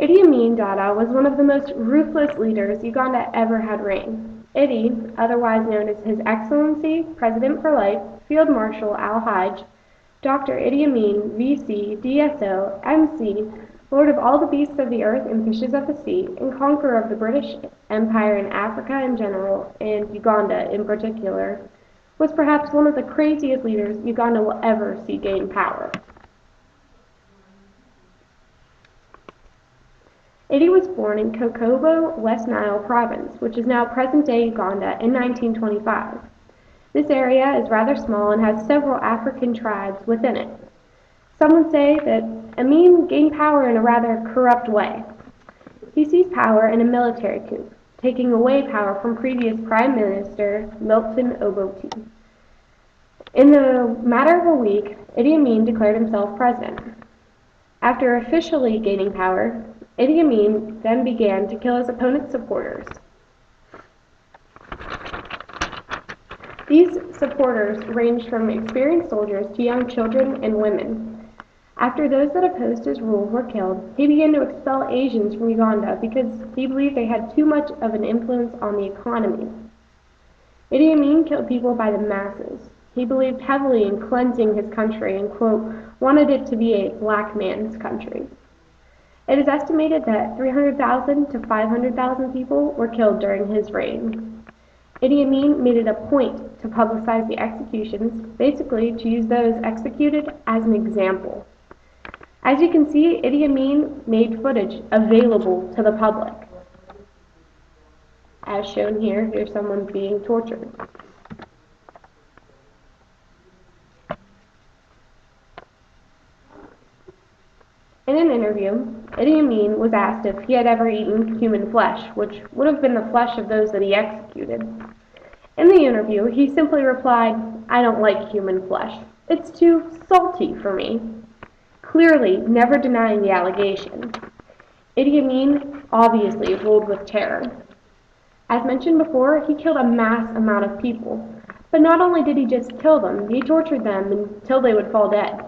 Idi Amin Dada was one of the most ruthless leaders Uganda ever had reigned. Idi, otherwise known as His Excellency, President for Life, Field Marshal Al-Hajj, Dr. Idi Amin, VC, DSO, MC, Lord of all the beasts of the earth and fishes of the sea, and conqueror of the British Empire in Africa in general, and Uganda in particular, was perhaps one of the craziest leaders Uganda will ever see gain power. Idi was born in Kokobo, West Nile Province, which is now present-day Uganda, in 1925. This area is rather small and has several African tribes within it. Some would say that Amin gained power in a rather corrupt way. He seized power in a military coup, taking away power from previous Prime Minister Milton Obote. In the matter of a week, Idi Amin declared himself president. After officially gaining power, Idi Amin then began to kill his opponent's supporters. These supporters ranged from experienced soldiers to young children and women. After those that opposed his rule were killed, he began to expel Asians from Uganda because he believed they had too much of an influence on the economy. Idi Amin killed people by the masses. He believed heavily in cleansing his country and, quote, wanted it to be a black man's country. It is estimated that 300,000 to 500,000 people were killed during his reign. Idi Amin made it a point to publicize the executions, basically to use those executed as an example. As you can see, Idi Amin made footage available to the public. As shown here, here's someone being tortured. In an interview, Idi Amin was asked if he had ever eaten human flesh, which would have been the flesh of those that he executed. In the interview, he simply replied, "I don't like human flesh. It's too salty for me," clearly never denying the allegation. Idi Amin obviously ruled with terror. As mentioned before, he killed a mass amount of people. But not only did he just kill them, he tortured them until they would fall dead.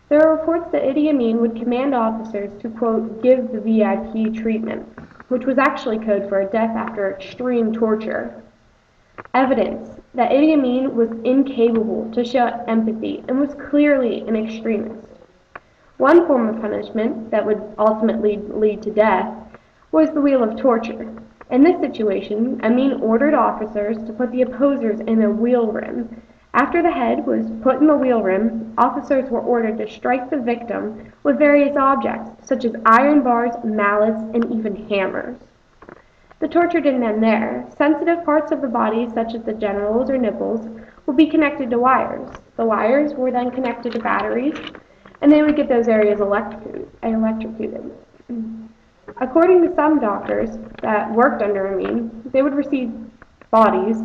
There are reports that Idi Amin would command officers to, quote, give the VIP treatment, which was actually code for a death after extreme torture. Evidence that Idi Amin was incapable to show empathy and was clearly an extremist. One form of punishment that would ultimately lead to death was the wheel of torture. In this situation, Amin ordered officers to put the opposers in a wheel rim. After the head was put in the wheel rim, officers were ordered to strike the victim with various objects, such as iron bars, mallets, and even hammers. The torture didn't end there. Sensitive parts of the body, such as the genitals or nipples, would be connected to wires. The wires were then connected to batteries, and they would get those areas electrocuted. According to some doctors that worked under Amin, they would receive bodies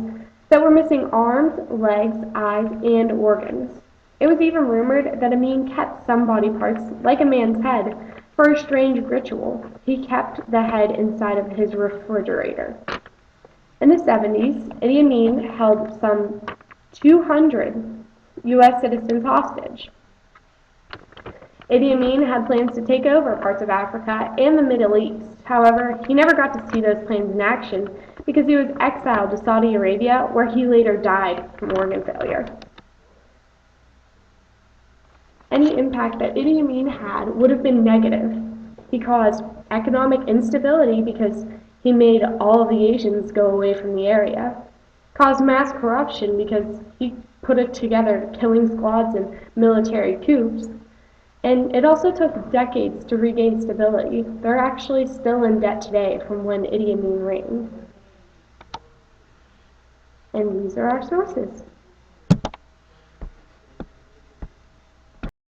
that were missing arms, legs, eyes, and organs. It was even rumored that Amin kept some body parts, like a man's head, for a strange ritual. He kept the head inside of his refrigerator. In the 70s, Idi Amin held some 200 U.S. citizens hostage. Idi Amin had plans to take over parts of Africa and the Middle East. However, he never got to see those plans in action because he was exiled to Saudi Arabia, where he later died from organ failure. Any impact that Idi Amin had would have been negative. He caused economic instability because he made all of the Asians go away from the area, caused mass corruption because he put it together killing squads and military coups, and it also took decades to regain stability. They're actually still in debt today from when Idi Amin reigned. And these are our sources.